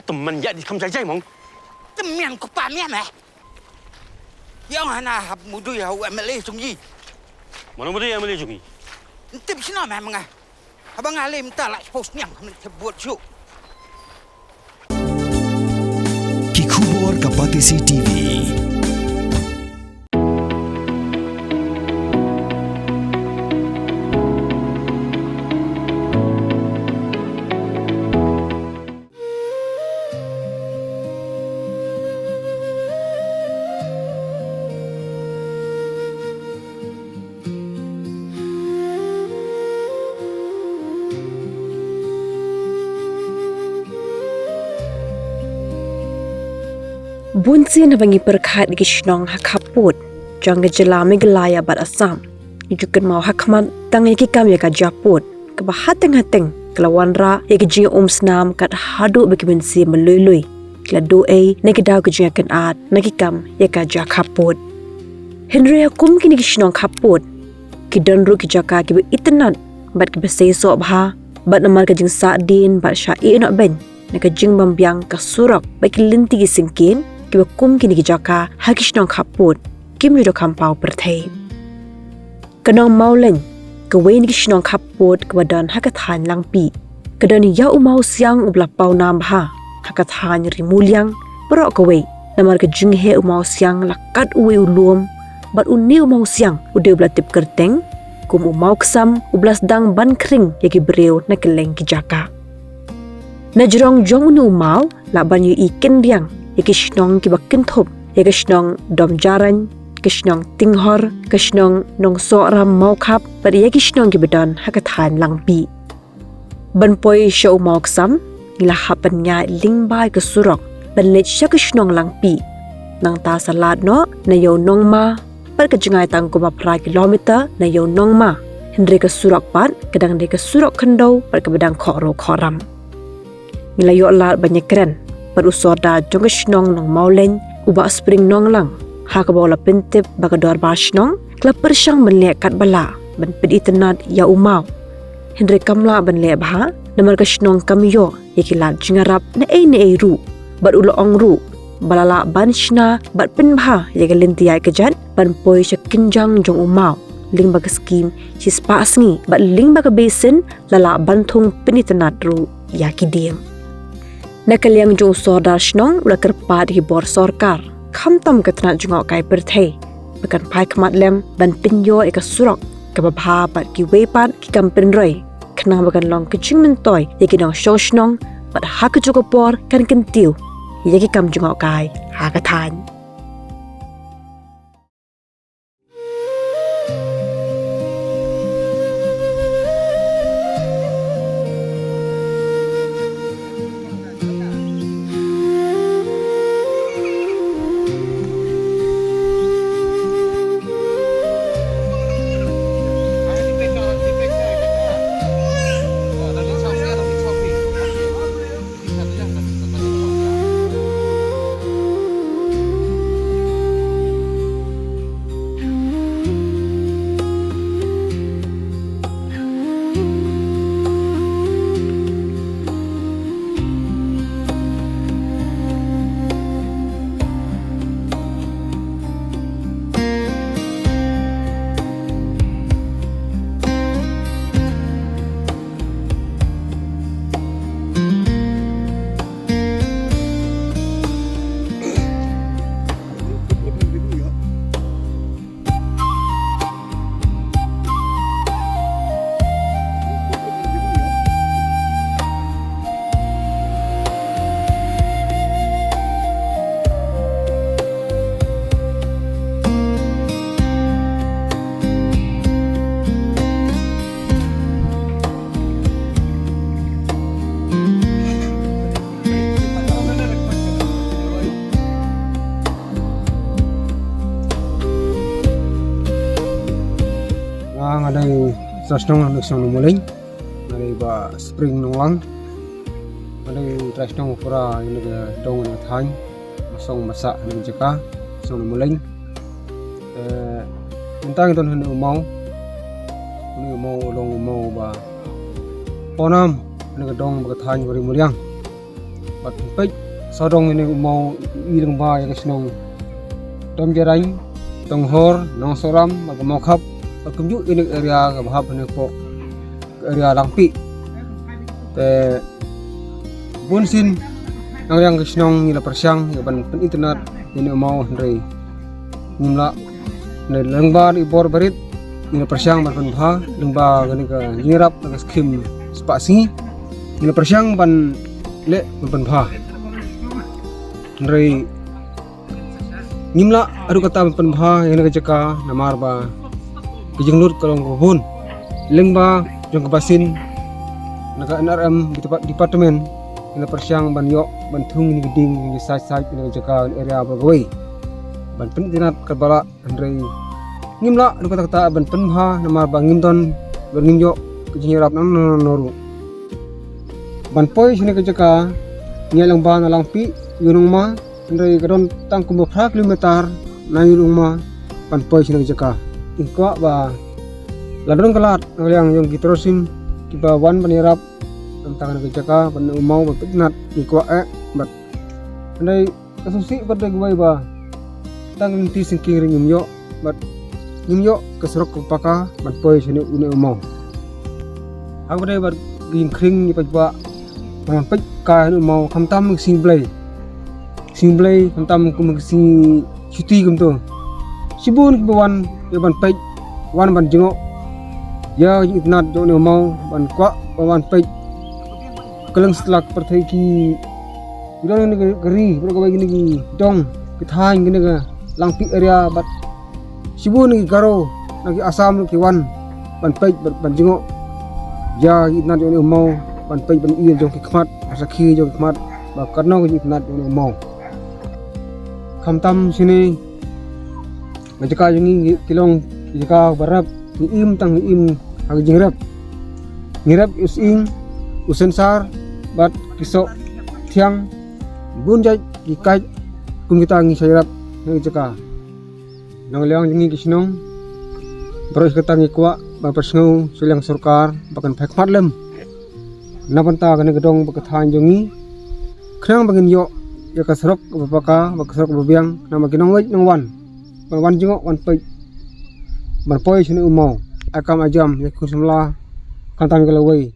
teman ya di kamsai jai mong. Teman ko pa miya meh. Yang hana hab mudu ya u MLA sungji. Mana muda yang boleh jungi? Tip sino meh mga. Abang alim ta la post nyang buat show. Kikubor Kapatisi TV. Bunsin bangi perkhat gi shnong hakaput jang gelame gelaya bat asam jukan mau hakmat tang ki kam ya ka japut ke bahateng hateng kelawan ra ya ki jing snam kat hadu bagi bensi melului kla do ai ne ki daw ki jing kan at na ki kam ya ka jakaput Henry kum ki ni shnong kaput ki dan ru ki jaka ki itnat bat ki besei so bha bat namar ka jing sa din bat sha e no ben ne ka jing bambyang ka surak ba ki linti ki singkin kiba kum kini ki jaka hakishnong kaput kim yudo kampau perthei kanong mauleng kawen ki shnong kaput kabadan hakathan langpi kadani ya Mawsiang ubla pau nam ha hakathan rimulyang pro kawe namar ka jinghe Mawsiang lakat Uwei ulum bat uni Mawsiang ude ubla tip kerteng kum Mawksam ublas dang ban Khring yaki breu na keleng ki jaka najrong jong uni mau la ban yu iken biang Kishnong ki bakin thop kishnong dom jaran kishnong tinghor kishnong nong so ram mau khap par kishnong ki bedan hakathan langpi ban poi show Mawksam ila hapanya lingbai ke surok ban lech kishnong langpi nang ta salat no na yo nong ma par ka jingai tang ko pra kilometer na yo nong ma hendre ka surok pat kadang de ka surok khandau par ka bedang khoro khoram ila yo lat banyak keren Perusoda jong kishnong nong mauleng uba spring nong lang ha ka bola pentip bagador bashnong klap persyang benlek kat bala ben pedi tenat ya umau Henry kamla benlek bha namar kishnong kamyo yakilat jingarap na ei ru bat ulo ong ru balala banshna bat pen bha yagalintiai kejat ban poi syakinjang jong umau ling baga skim si spasngi bat ling baga basin lala bantung peni tenat ru yakidiem Nakaliang jong sodar shnong ula kerpat hi bor sorkar khamtam katna Nongjngohkai perthei bekan pai khamat lem ban pinyo eka surok kababha bat ki weipat ki kampen roi khna bekan long keching mentoy yaki nong shnong bat ha ka jogopor kan kentiu yaki kam Nongjngohkai ha ka than Ada trasnong ang isang numuling, ada ba spring nong lang, ada trasnong pura ini ke dong ng thang, masong masak ng jaka, isang numuling. Tentang itu hendak mau long mau ba, ponam ini ke dong berthang beri muliang, bat pek sodong ini mau ilang ba yang senong tom jarain tong hor nong soram bag mokhap kumju ini area ga bahab ne po area langpi te bunsin ang yang senong ila persyang ya ban internet ini mau ndrei nimla ne lengba ibor barit ila persyang ban bha lengba gani ka nyirap ga skim spasi ila persyang ban le ban bha ndrei nimla adu kata ban bha yang ga jaka namar ba kijingnut kalong bun lengba jong basin naga NRM di tempat departemen ila persyang ban yok ban thung ni geding ni side ni jaka area bagoi ban pentinat karbala andrei ngimla adu kata ban penha namar ba ngimton ban ngimyo kijingrap nan noru ban poi sini jaka nyelang ba na langpi yurung ma andrei kadon tang kum 5 kilometer na yurung ma ban poi sini jaka ingko ba ladron kalat yang gitrosin tiba wan panirap tentang ke jaka ban mau berpinat ingko bat andai kasusi pada gawai ba tang nanti singking ring nyumyo bat nyumyo keserok paka ban poi sini une mau aku dai bat ging khring ni pajba man pek ka nu mau khamtam singblai khamtam kum si cuti kum tu sibun kebawan ya ban pek wan ban jengok ya itnat jo ni mau ban kwa ban pek keleng setelak perteki udah ni geri bro ka gini dong kithang gini ka langpi area bat sibun ni garo lagi asam ki wan ban pek ban jengok ya itnat jo ni mau ban pek ban il jo ki khmat asakhi jo khmat ba karno ki itnat jo ni mau khamtam sini majaka jungi kilong jika barap im tang im hag jingrap ngirap using usensar bat kisok tiang bunjai gikai kum kita ngi sayrap ngi jaka nang leong jungi kisnong terus kita ngi kwa ba persngu silang sarkar bakan phekmat lem napanta kan gedong bakathan jungi khrang bangin yo ya kasrok bapaka bakasrok babiang nama kinong nang wan jengok wan pek ban poi sini umau akam ajam yakun semla kantang galawai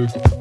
Bye.